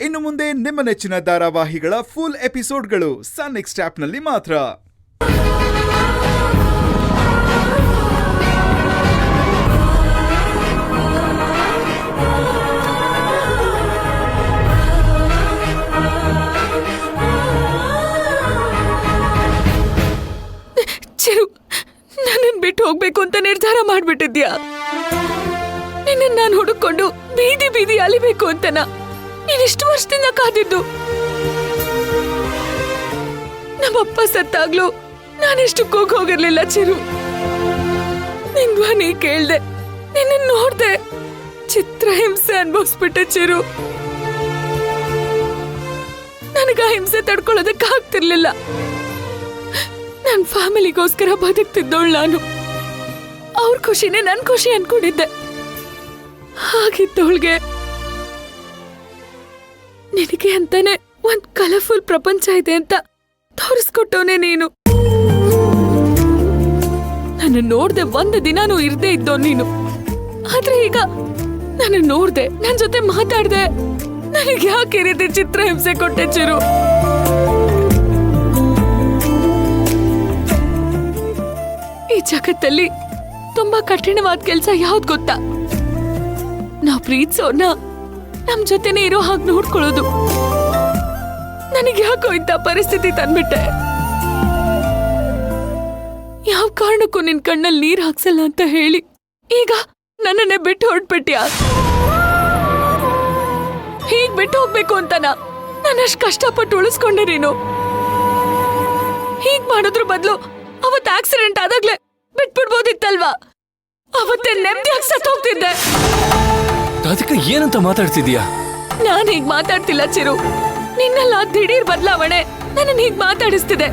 ಇನ್ನು ಮುಂದೆ ನಿಮ್ಮ ನೆಚ್ಚಿನ ಧಾರಾವಾಹಿಗಳ ಫುಲ್ ಎಪಿಸೋಡ್ಗಳು ಸನ್ ನೆಕ್ಸ್ಟ್ ಆಪ್ನಲ್ಲಿ ಮಾತ್ರ. ಚಿರು, ನನ್ನನ್ನು ಬಿಟ್ಟು ಹೋಗ್ಬೇಕು ಅಂತ ನಿರ್ಧಾರ ಮಾಡ್ಬಿಟ್ಟಿದ್ಯಾ? ನಿನ್ನ ನಾನು ಹುಡುಕೊಂಡು ಬೀದಿ ಬೀದಿ ಅಲಿಬೇಕು ಅಂತನಾ ನೀನಿಷ್ಟು ವರ್ಷದಿಂದ ಕಾದಿದ್ದು? ನಮ್ಮಪ್ಪ ಸತ್ತಾಗ್ಲೂ ನಾನೆಷ್ಟು ಕೂಗ್ ಹೋಗಿರ್ಲಿಲ್ಲ ಚಿರು. ನಿನ್ ಧ್ವನಿ ಕೇಳ್ದೆ, ನಿನ್ನ ನೋಡ್ದೆ, ಚಿತ್ರಹಿಂಸೆ ಅನ್ಭವಿಸ್ಬಿಟ್ಟೆ ಚಿರು. ನನಗ ಹಿಂಸೆ ತಡ್ಕೊಳ್ಳೋದಕ್ಕಾಗ್ತಿರ್ಲಿಲ್ಲ. ನನ್ ಫ್ಯಾಮಿಲಿಗೋಸ್ಕರ ಬದುಕ್ತಿದ್ದೋಳು ನಾನು. ಅವ್ರ ಖುಷಿನೇ ನನ್ ಖುಷಿ ಅನ್ಕೊಂಡಿದ್ದೆ. ಹಾಗಿದ್ದೋಳ್ಗೆ ನಿನಗೆ ಅಂತಾನೆ ಒಂದ್ ಕಲರ್ಫುಲ್ ಪ್ರಪಂಚ ಇದೆ ಅಂತ ತೋರಿಸ್ಕೊಟ್ಟವನೇ ನೀನು. ನನ್ನ ನೋಡ್ದೆ ಒಂದು ದಿನಾನು ಇರ್ದೇ ಇದ್ದೋ ನೀನು. ಆದ್ರೆ ಈಗ ನನ್ನ ನೋಡ್ದೆ, ನನ್ ಜೊತೆ ಮಾತಾಡ್ದೆ, ನನಗೆ ಯಾಕೆ ಈ ರೀತಿ ಚಿತ್ರಹಿಂಸೆ ಕೊಟ್ಟೆ ಚಿರು? ಈ ಜಗತ್ತಲ್ಲಿ ತುಂಬಾ ಕಠಿಣವಾದ ಕೆಲ್ಸ ಯಾವ್ದು ಗೊತ್ತಾ? ನಾವ್ ಪ್ರೀತಿಸೋರ್ನ ನಮ್ ಜೊತೆನೆ ಇರೋ ಹಾಗೆ ನೋಡ್ಕೊಳ್ಳೋದು. ನನಗೆ ಯಾಕೋ ಇಂಥ ಪರಿಸ್ಥಿತಿ ತಂದ್ಬಿಟ್ಟೆ. ಯಾವ ಕಾರಣಕ್ಕೂ ನಿನ್ ಕಣ್ಣಲ್ಲಿ ನೀರ್ ಹಾಕ್ಸಲ್ಲ ಅಂತ ಹೇಳಿ ಈಗ ನನ್ನನ್ನೇ ಬಿಟ್ಟು ಹೊರಟ್ಬಿಟ್ಯಾ? ಹೀಗ್ ಬಿಟ್ಟು ಹೋಗ್ಬೇಕು ಅಂತನಾ ನಾನಷ್ಟು ಕಷ್ಟಪಟ್ಟು ಉಳಿಸ್ಕೊಂಡೆ ನೀನು? ಹೀಗ್ ಮಾಡೋದ್ರ ಬದಲು ಅವತ್ತು ಆಕ್ಸಿಡೆಂಟ್ ಆದಾಗ್ಲೇ ಬಿಟ್ಬಿಡ್ಬೋದಿತ್ತಲ್ವಾ? ಅವತ್ತೇ ನೆಮ್ಮದಿಯಾಗಿ ಸತ್ತು ಹೋಗ್ತಿದ್ದೆ. ರಾಧಿಕಾ, ಏನಂತ ಮಾತಾಡ್ತಿದ್ಯಾ? ನಾನ್ ಹೀಗ್ ಮಾತಾಡ್ತಿಲ್ಲ ಚಿರು. ನಿನ್ನೆಲ್ಲ ದಿಢೀರ್ ಬದಲಾವಣೆ ನನ್ನ ಹೀಗ್ ಮಾತಾಡಿಸ್ತಿದೆ.